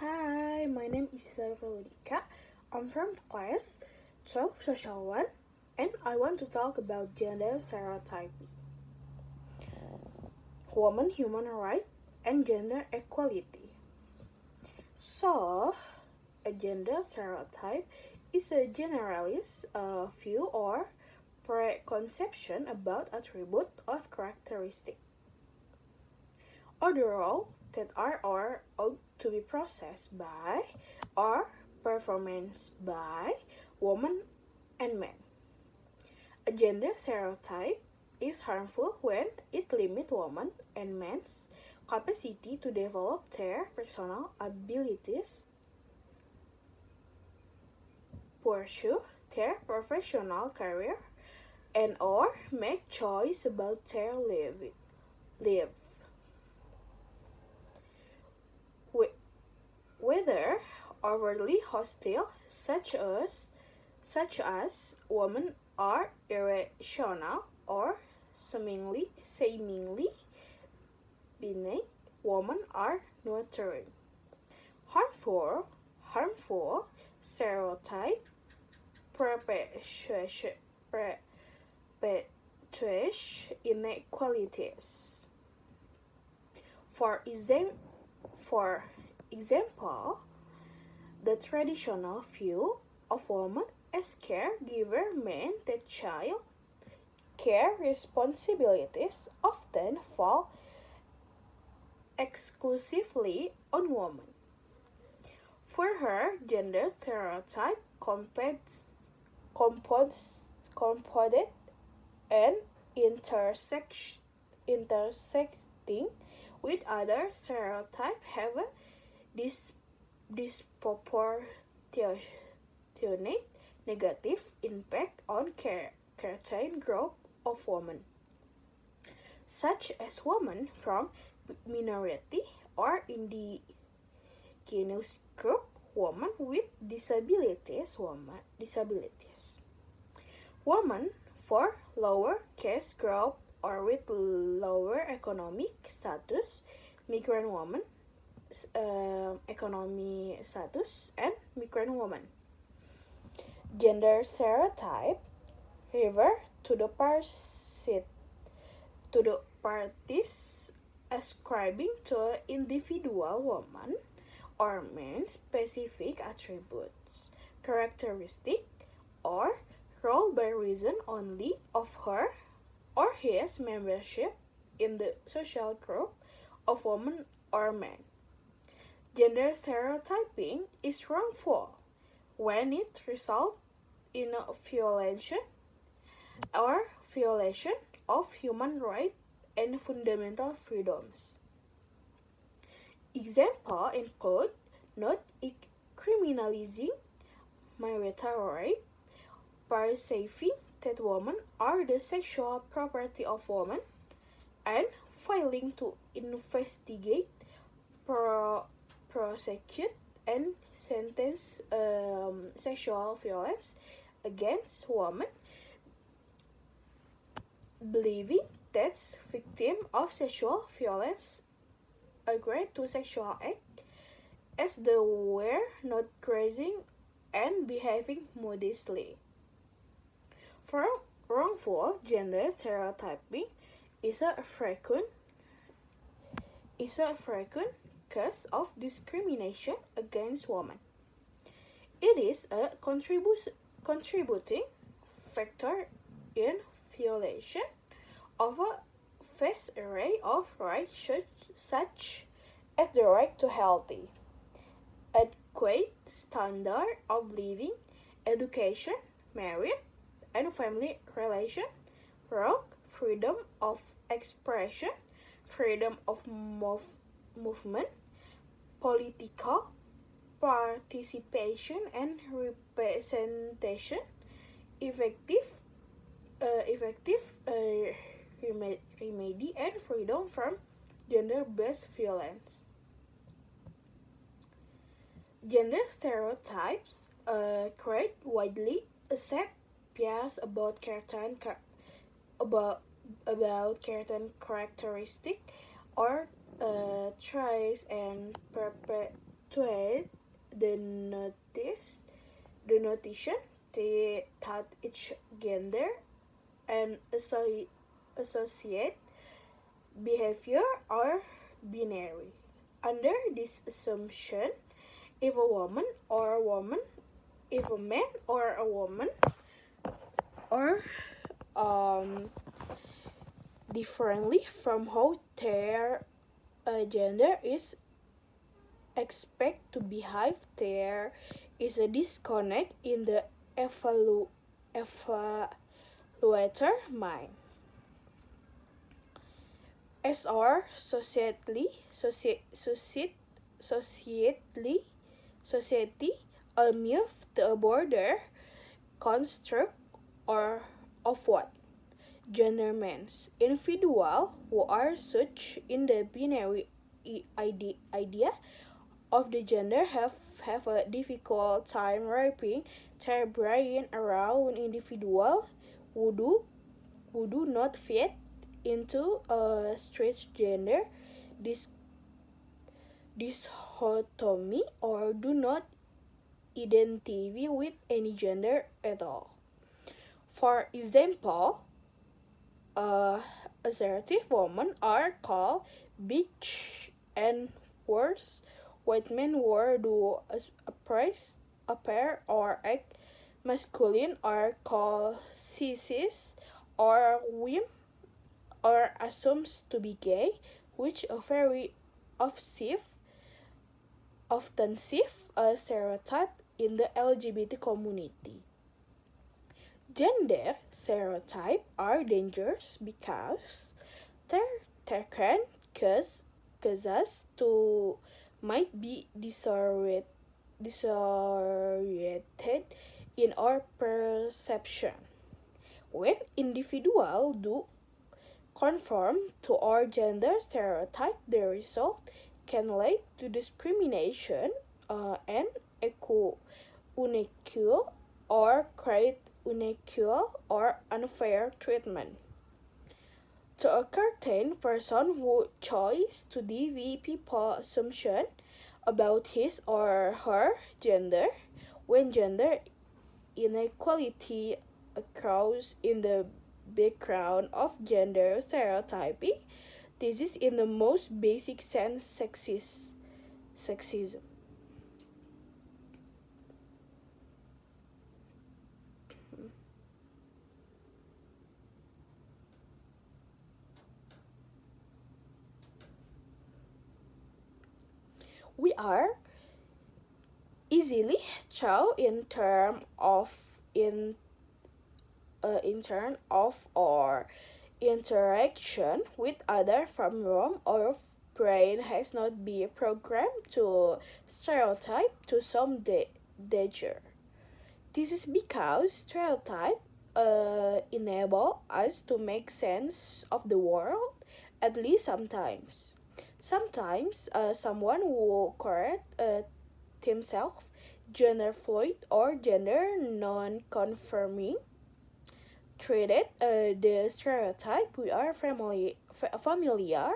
Hi, my name is Isaura Lunika. I'm from class 12 Social 1 and I want to talk about gender stereotyping, women human rights, and gender equality. So, a gender stereotype is a generalist view or preconception about attribute or characteristic or the role that are or ought to be processed by or performance by women and men. A gender stereotype is harmful when it limits women and men's capacity to develop their personal abilities, pursue their professional career, and or make choice about their live. Whether overtly hostile, such as women are irrational or seemingly benign, women are nurturing. Harmful stereotype perpetuate inequalities. For example, the traditional view of women as caregiver meant that child care responsibilities often fall exclusively on women. For her, gender stereotype compounded and intersecting with other stereotypes have a disproportionate negative impact on certain group of women, such as women from minority or indigenous group, women with disabilities, women for lower caste group or with lower economic status, migrant women, economy status, and migrant women. Gender stereotype refer to the parties ascribing to an individual woman or man specific attributes, characteristic, or role by reason only of her or his membership in the social group of women or men. Gender stereotyping is wrongful when it results in a violation of human rights and fundamental freedoms. Examples include not criminalizing marital rape, perceiving that women are the sexual property of women, and failing to investigate, prosecute, and sentence sexual violence against women, believing that victims of sexual violence agree to sexual act as they were not grazing and behaving modestly. For wrongful gender stereotyping is a frequent cause of discrimination against women. It is a contributing factor in violation of a vast array of rights such as the right to healthy, adequate standard of living, education, marriage, and family relation, work, freedom of expression, freedom of movement, political participation and representation, effective remedy, and freedom from gender-based violence. Gender stereotypes create widely accepted bias about certain characteristic or traits and perpetuate the notion that each gender and associate behavior are binary. Under this assumption, if a woman or a woman, if a man or a woman, or differently from how their gender is expect to behave, there is a disconnect in the evaluator mind. As our society move to a border construct or of what gender means. Individuals who are such in the binary idea of the gender have a difficult time wrapping their brain around individual who do not fit into a strict gender dichotomy or do not identify with any gender at all. For example, assertive women are called bitch, and worse, white men who do appear or act masculine are called cis or wimp or assumes to be gay, which a very offensive stereotype in the LGBT community. Gender stereotypes are dangerous because they can cause us to might be disoriented in our perception. When individuals do conform to our gender stereotype, the result can lead to discrimination and unequal or create unequal or unfair treatment. To a certain person who chose to deviate people's assumption about his or her gender, when gender inequality occurs in the background of gender stereotyping, this is in the most basic sense sexism. We are easily shown in terms of our interaction with others from wrong. Our brain has not been programmed to stereotype to some danger. This is because stereotype enable us to make sense of the world, at least sometimes. Sometimes someone will correct himself gender fluid or gender non-conforming treated the stereotype we are familiar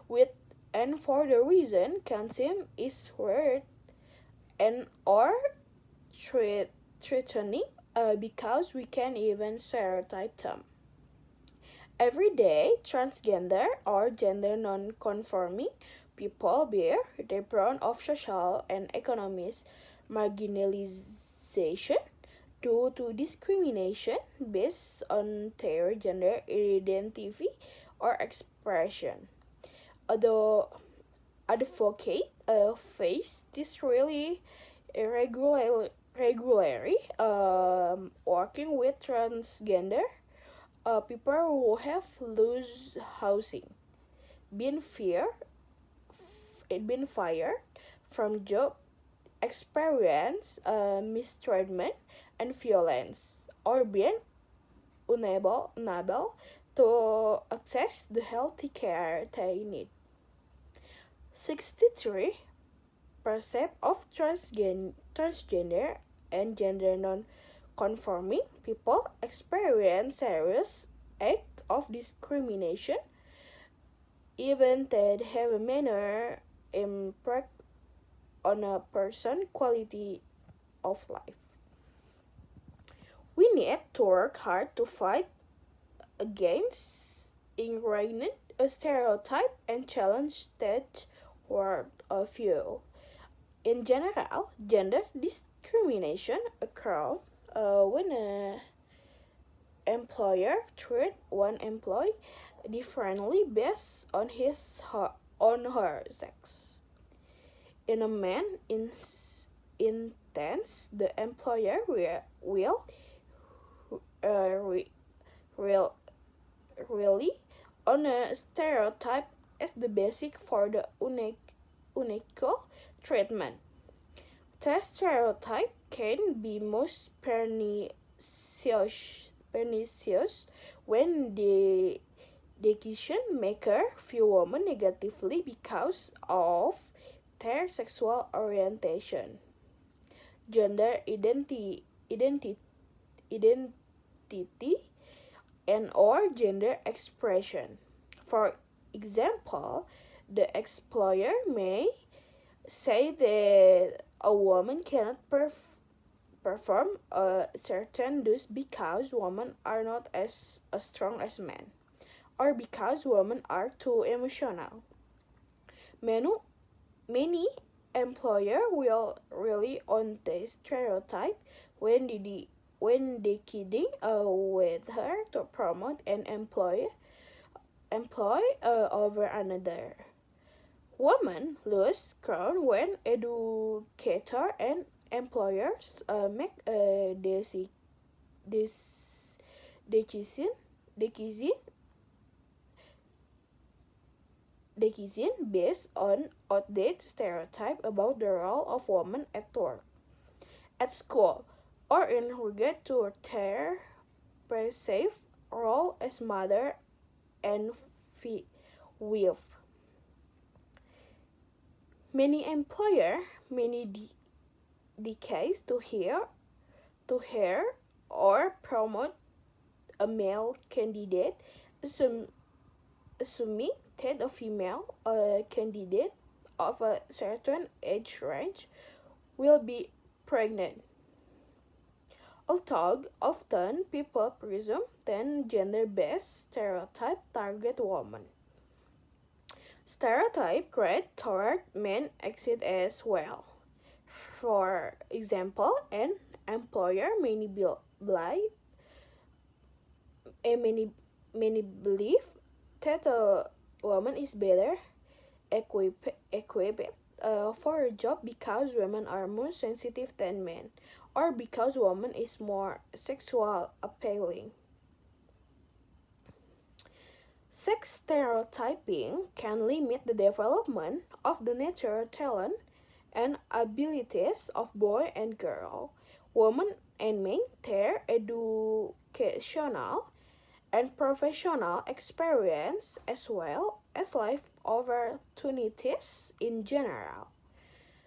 with, and for the reason consume is weird and or threatening because we can even stereotype them. Every day, transgender or gender non-conforming people bear the brunt of social and economic marginalization due to discrimination based on their gender identity or expression. Although advocates face this really regularly, working with transgender people who have lost housing, been fired from job, experience mistreatment and violence, or been unable to access the healthy care they need. 63% of transgender and gender non-conforming people experience serious acts of discrimination, even that have a minor impact on a person's quality of life. We need to work hard to fight against ingrained stereotype and challenge that world of view. In general, gender discrimination occurs when an employer treats one employee differently based on her sex. In a man instance, the employer will re, real, really on a stereotype as the basic for the unequal treatment. The stereotype can be most pernicious when the decision maker view women negatively because of their sexual orientation, gender identity, and or gender expression. For example, the employer may say that a woman cannot perform a certain duty because women are not as strong as men, or because women are too emotional. Many employers will rely on the stereotype when they kidding with her to promote an employ over another. Women lose ground when educator and employers make a decision based on outdated stereotype about the role of women at work, at school, or in regard to their perceived role as mother and wife. Many employers decades to hear or promote a male candidate, assuming that a female candidate of a certain age range will be pregnant. Although often people presume that gender-based stereotype target women. Stereotype created toward men exist as well. For example, an employer many believe that a woman is better equipped for a job because women are more sensitive than men, or because woman is more sexual appealing. Sex stereotyping can limit the development of the natural talent and abilities of boy and girl, women and men, their educational and professional experience as well as life opportunities in general.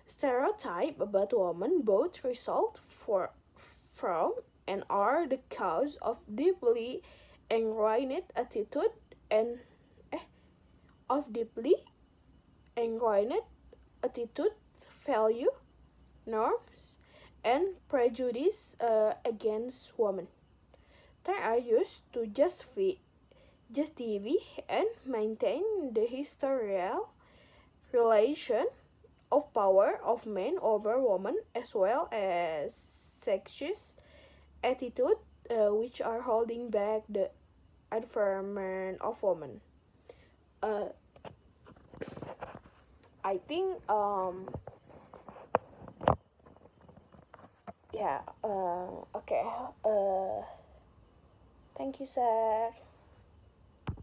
Stereotypes about women both result from and are the cause of deeply ingrained attitude and value, norms, and prejudice against women. They are used to justify and maintain the historical relation of power of men over women, as well as sexist attitude which are holding back the advancement of women. Uh, I think yeah okay thank you, sir.